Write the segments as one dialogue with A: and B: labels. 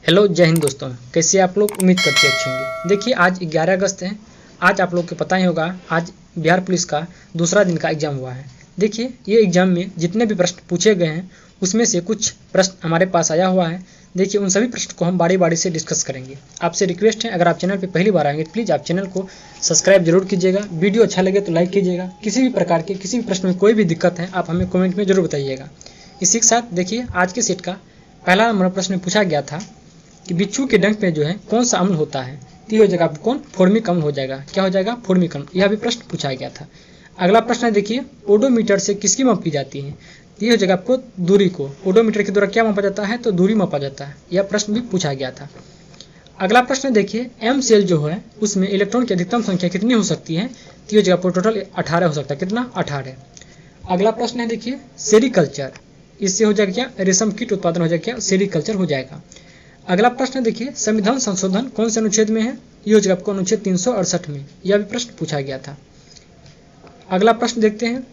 A: Hello जय हिंद दोस्तों, कैसे आप लोग? उम्मीद करते अच्छे होंगे। देखिए आज 11 अगस्त है। आज आप लोग को पता ही होगा, आज बिहार पुलिस का दूसरा दिन का एग्जाम हुआ है। देखिए ये एग्जाम में जितने भी प्रश्न पूछे गए हैं उसमें से कुछ प्रश्न हमारे पास आया हुआ है। देखिए उन सभी प्रश्न को हम बारी बारी से डिस्कस करेंगे। आपसे रिक्वेस्ट है, अगर आप चैनल पर पहली बार आएंगे तो प्लीज़ आप चैनल को सब्सक्राइब जरूर कीजिएगा। वीडियो अच्छा लगे तो लाइक कीजिएगा। किसी भी प्रकार के किसी भी प्रश्न में कोई भी दिक्कत है आप हमें कमेंट में जरूर बताइएगा। इसी के साथ देखिए आज के सेट का पहला नंबर प्रश्न पूछा गया था कि बिच्छू के डंक में जो है कौन सा अम्ल होता है, तो ये हो जाएगा आपको कौन? फोर्मिक अम्ल हो जाएगा। क्या हो जाएगा? फोर्मिक अम्ल। यह भी प्रश्न पूछा गया था। अगला प्रश्न है, देखिए ओडोमीटर से किसकी माप की जाती है, तो ये हो जाएगा आपको दूरी को। ओडोमीटर के द्वारा क्या मापा जाता है, तो दूरी मापा जाता है। यह प्रश्न भी पूछा गया था। अगला प्रश्न देखिए एम सेल जो है उसमें इलेक्ट्रॉन की अधिकतम संख्या कितनी हो सकती है, तो ये हो जाएगा आपको टोटल 18 हो सकता है। कितना? 18। अगला प्रश्न है देखिए सेरीकल्चर, इससे हो जाएगा क्या? रेशम कीट उत्पादन हो जाएगा क्या? सेरीकल्चर हो जाएगा। अगला प्रश्न देखिए संविधान संशोधन कौन से अनुच्छेद में है, ये हो जाएगा आपको अनुच्छेद 368 में। यह भी प्रश्न पूछा गया था। अगला प्रश्न देखते हैं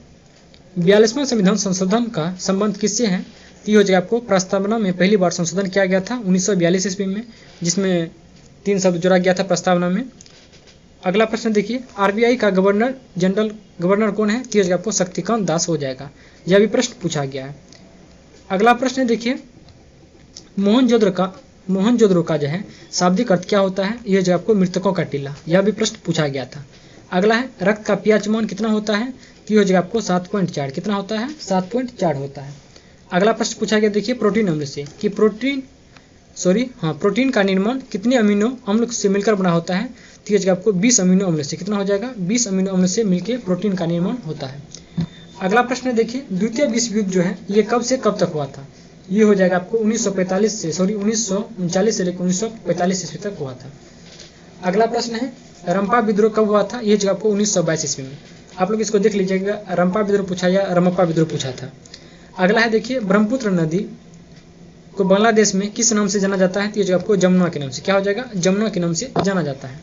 A: 42वां संविधान संशोधन का संबंध किससे है, तो ये हो जाएगा आपको प्रस्तावना में पहली बार संशोधन किया गया था 1942 ईस्वी में, जिसमें 3 शब्द जोड़ा गया था प्रस्तावना में। अगला प्रश्न देखिए आरबीआई का गवर्नर कौन है, तो ये आपको शक्तिकांत दास हो जाएगा। यह भी प्रश्न पूछा गया है। अगला प्रश्न देखिए मोहनजोदड़ो का जो है शाब्दिक अर्थ क्या होता है, यह जो आपको मृतकों का टीला। यह भी प्रश्न पूछा गया था। अगला है रक्त का पीएच मान कितना होता है, तो यह हो जाएगा आपको 7.4। कितना होता है? 7.4 होता है। अगला प्रश्न पूछा गया देखिए प्रोटीन अम्ल से कि प्रोटीन का निर्माण कितने अमीनो अम्ल से मिलकर बना होता है, तो यह आपको 20 अमीनो अम्ल से। कितना हो जाएगा? 20 अमीनो अम्ल से मिलकर प्रोटीन का निर्माण होता है। अगला प्रश्न देखिए द्वितीय विश्व युद्ध जो है ये कब से कब तक हुआ था, ये हो जाएगा आपको 1939 से लेकर 1945 ईस्वी तक हुआ था। अगला प्रश्न है रंपा विद्रोह कब हुआ था, ये जो आपको 1922 ईस्वी में। आप लोग इसको देख लीजिएगा, रंपा विद्रोह पूछा या रमप्पा विद्रोह पूछा था। अगला है देखिए ब्रह्मपुत्र नदी को बांग्लादेश में किस नाम से जाना जाता है, तो ये जो आपको जमुना के नाम से। क्या हो जाएगा? जमुना के नाम से जाना जाता है।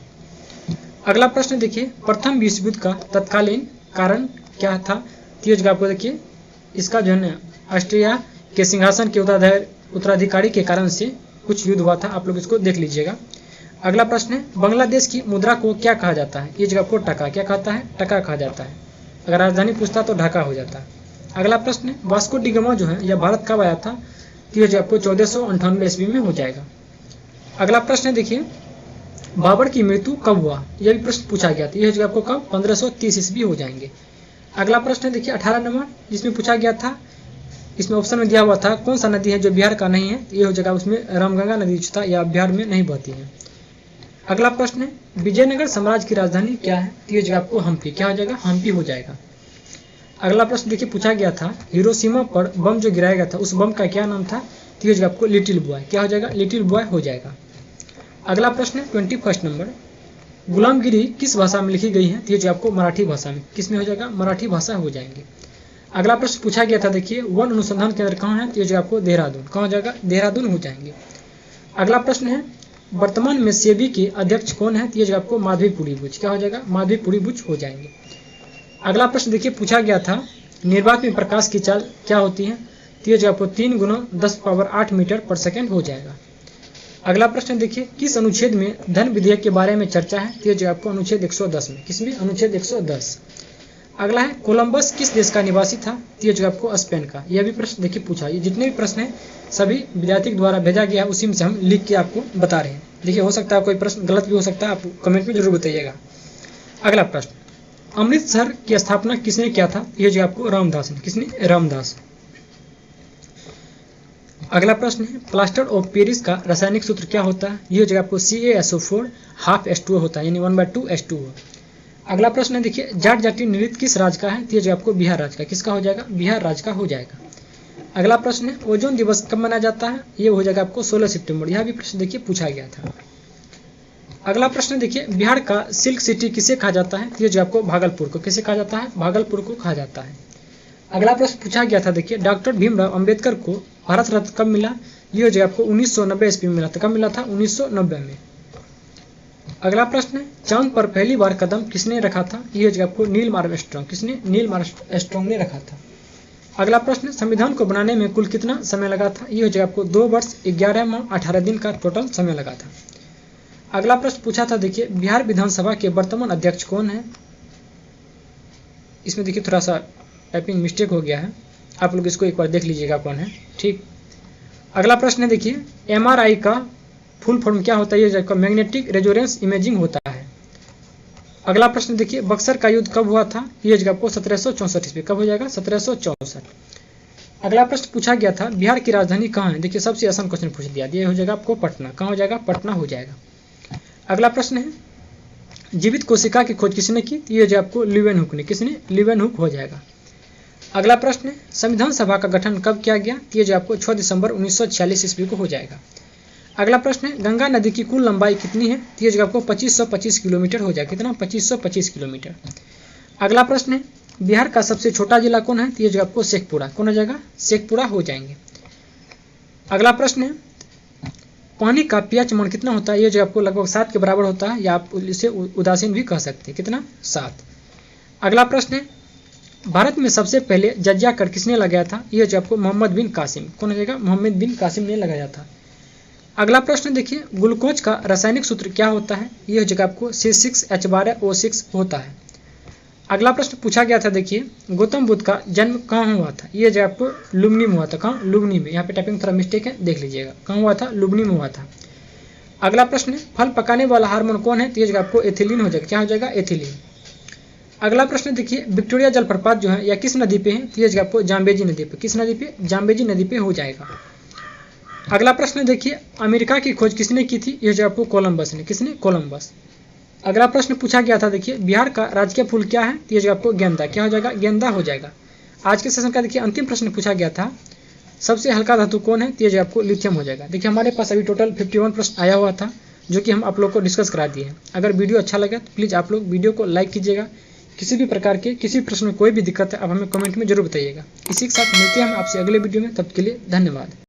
A: अगला प्रश्न देखिए प्रथम विश्व युद्ध का तत्कालीन कारण क्या था, तो ये जो आपको देखिए इसका जो है ऑस्ट्रिया के सिंहासन के उत्तराधिकारी के कारण से कुछ युद्ध हुआ था। आप लोग इसको देख लीजिएगा। अगला प्रश्न है बांग्लादेश की मुद्रा को क्या कहा जाता है, ये जगह आपको टका। क्या कहता है? टका कहा जाता है। अगर राजधानी पूछता तो ढाका हो जाता है। अगला प्रश्न है वास्को डी गामा जो है यह भारत कब आया था, तो ये आपको 1498 ईस्वी में हो जाएगा। अगला प्रश्न है देखिए बाबर की मृत्यु कब हुआ, यह भी प्रश्न पूछा गया था। यह जगह आपको कब? 1530 ईस्वी हो जाएंगे। अगला प्रश्न है देखिए 18 नंबर, जिसमें पूछा गया था, इसमें ऑप्शन में दिया हुआ था कौन सा नदी है जो बिहार का नहीं है, तो ये हो जाएगा उसमें रामगंगा नदी जो था या बिहार में नहीं बहती है। अगला प्रश्न है विजयनगर साम्राज्य की राजधानी क्या है, तो ये जगह आपको हम्पी। क्या हो जाएगा? हम्पी हो जाएगा। अगला प्रश्न देखिए पूछा गया था हिरोशिमा पर बम जो गिराया गया था उस बम का क्या नाम था, तो ये जगह आपको लिटिल बॉय। क्या हो जाएगा? लिटिल बॉय हो जाएगा। अगला प्रश्न है 21 नंबर गुलामगिरी किस भाषा में लिखी गई है, तो ये जगह आपको मराठी भाषा में। किस में हो जाएगा? मराठी भाषा हो जाएंगे। अगला प्रश्न पूछा गया था देखिए वन अनुसंधान केंद्र कहाँ है, तो ये जो आपको देहरादून। कहाँ हो जाएगा? देहरादून हो जाएंगे। अगला प्रश्न है वर्तमान में सेबी के अध्यक्ष कौन है, तो ये जो आपको माधवीपुरी बुच। क्या हो जाएगा? माधवीपुरी बुच हो जाएंगे। अगला प्रश्न देखिए पूछा गया था निर्वात में प्रकाश की चाल क्या होती है, तो ये जो आपको 3 × 10⁸ मीटर पर सेकेंड हो जाएगा। अगला प्रश्न देखिए किस अनुच्छेद में धन विधेयक के बारे में चर्चा है, तो ये जो आपको अनुच्छेद 110 में। किसमें? अनुच्छेद 110। अगला है कोलंबस किस देश का निवासी था, तो ये जो आपको स्पेन का। यह भी प्रश्न देखिए पूछा। ये जितने भी प्रश्न हैं सभी विद्यार्थी के द्वारा भेजा गया है, उसी में से हम लिख के आपको बता रहे हैं। देखिए हो सकता है कोई प्रश्न गलत भी हो सकता है, आप कमेंट में जरूर बताइएगा। अगला प्रश्न अमृतसर की स्थापना किसने किया था, ये जो आपको रामदास ने। किसने? रामदास। अगला प्रश्न है प्लास्टर ऑफ पेरिस का रासायनिक सूत्र क्या होता है, ये जो आपको CaSO4 ½ H2O होता है, यानी 1/2 H2O। अगला प्रश्न है देखिए जाट जाति नृत्य किस राज्य का है, तो ये जो आपको बिहार राज्य का। किसका हो जाएगा? बिहार राज्य का हो जाएगा। अगला प्रश्न है ओजोन दिवस कब मनाया जाता है, ये हो जाएगा आपको 16 सितंबर। यह भी प्रश्न देखिए पूछा गया था। अगला प्रश्न देखिए बिहार का सिल्क सिटी किसे कहा जाता है, तो ये जो आपको भागलपुर को। किसे कहा जाता है? भागलपुर को कहा जाता है। अगला प्रश्न पूछा गया था देखिए डॉक्टर भीमराव अंबेडकर को भारत रत्न कब मिला, ये जो आपको 1990 ईस्वी में मिला था। कब मिला था? 1990 में। अगला प्रश्न है चांद पर पहली बार कदम किसने रखा था, ये जो आपको नील आर्मस्ट्रांग। किसने? नील आर्मस्ट्रांग ने रखा था। अगला प्रश्न, संविधान को बनाने में कुल कितना समय लगा था? ये हो जाएगा आपको 2 वर्ष 11 माह 18 दिन का टोटल समय लगा था। अगला प्रश्न पूछा था, देखिए बिहार विधानसभा के वर्तमान अध्यक्ष कौन है? इसमें देखिए थोड़ा सा टाइपिंग मिस्टेक हो गया है, आप लोग इसको एक बार देख लीजिएगा कौन है। ठीक, अगला प्रश्न है, देखिए MRI का फुल फॉर्म क्या होता है? ये मैग्नेटिक रेजोनेंस इमेजिंग होता है। अगला प्रश्न देखिए, बक्सर का युद्ध कब हुआ था? ये जगह आपको 1764 ईस्वी। कब हो जाएगा? 1764। अगला प्रश्न पूछा गया था, बिहार की राजधानी कहाँ है? देखिए सबसे आसान क्वेश्चन पूछ दिया, ये हो जाएगा आपको पटना। कहाँ हो जाएगा? पटना हो जाएगा। अगला प्रश्न है, जीवित कोशिका की खोज किसने की? ये जो आपको लीवेनहुक ने। किसने? लीवेनहुक हो जाएगा। अगला प्रश्न है, संविधान सभा का गठन कब किया गया? ये जो आपको 6 दिसंबर 1946 ईस्वी को हो जाएगा। अगला प्रश्न है, गंगा नदी की कुल लंबाई कितनी है? ये जो आपको 2525 किलोमीटर हो जाएगा। कितना? 2525 किलोमीटर। अगला प्रश्न है, बिहार का सबसे छोटा जिला कौन है? ये जो आपको शेखपुरा। कौन हो जाएगा? शेखपुरा हो जाएंगे। अगला प्रश्न है, पानी का pH मान कितना होता है? ये जो आपको लगभग 7 के बराबर होता है, या आप इसे उदासीन भी कह सकते हैं। कितना? 7। अगला प्रश्न है, भारत में सबसे पहले जजिया कर किसने लगाया था? ये जो आपको मोहम्मद बिन कासिम। कौन हो जाएगा? मोहम्मद बिन कासिम ने लगाया था। अगला प्रश्न देखिए, ग्लूकोज का रासायनिक सूत्र क्या होता है? ये हो जाएगा आपको C6H12O6 होता है। अगला प्रश्न पूछा गया था, देखिए गौतम बुद्ध का जन्म कहाँ हुआ था? ये जो आपको लुम्बिनी में हुआ था। कहाँ? लुम्बिनी में। यहाँ पे टाइपिंग थोड़ा मिस्टेक है, देख लीजिएगा। कहाँ हुआ था? लुम्बिनी में हुआ था। अगला प्रश्न है, फल पकाने वाला हार्मोन कौन है? तो ये जगह आपको एथिलीन हो जाएगा। क्या हो जाएगा? एथिलीन। अगला प्रश्न देखिए, विक्टोरिया जलप्रपात जो है या किस नदी पे है? तो ये जगह आपको जाम्बेजी नदी पे। किस नदी पे? जाम्बेजी नदी पे हो जाएगा। अगला प्रश्न देखिए, अमेरिका की खोज किसने की थी? ये जो आपको कोलंबस ने। किसने? कोलंबस। अगला प्रश्न पूछा गया था, देखिए बिहार का राजकीय फूल क्या है? तो ये जो आपको गेंदा। क्या हो जाएगा? गेंदा हो जाएगा। आज के सेशन का देखिए अंतिम प्रश्न पूछा गया था, सबसे हल्का धातु कौन है? तो ये जो आपको लिथियम हो जाएगा। देखिए हमारे पास अभी टोटल 51 प्रश्न आया हुआ था, जो कि हम आप लोग को डिस्कस करा दिए हैं। अगर वीडियो अच्छा लगा तो प्लीज़ आप लोग वीडियो को लाइक कीजिएगा। किसी भी प्रकार के किसी प्रश्न में कोई भी दिक्कत है आप हमें कमेंट में जरूर बताइएगा। इसी के साथ मिलते हैं हम आपसे अगले वीडियो में, तब के लिए धन्यवाद।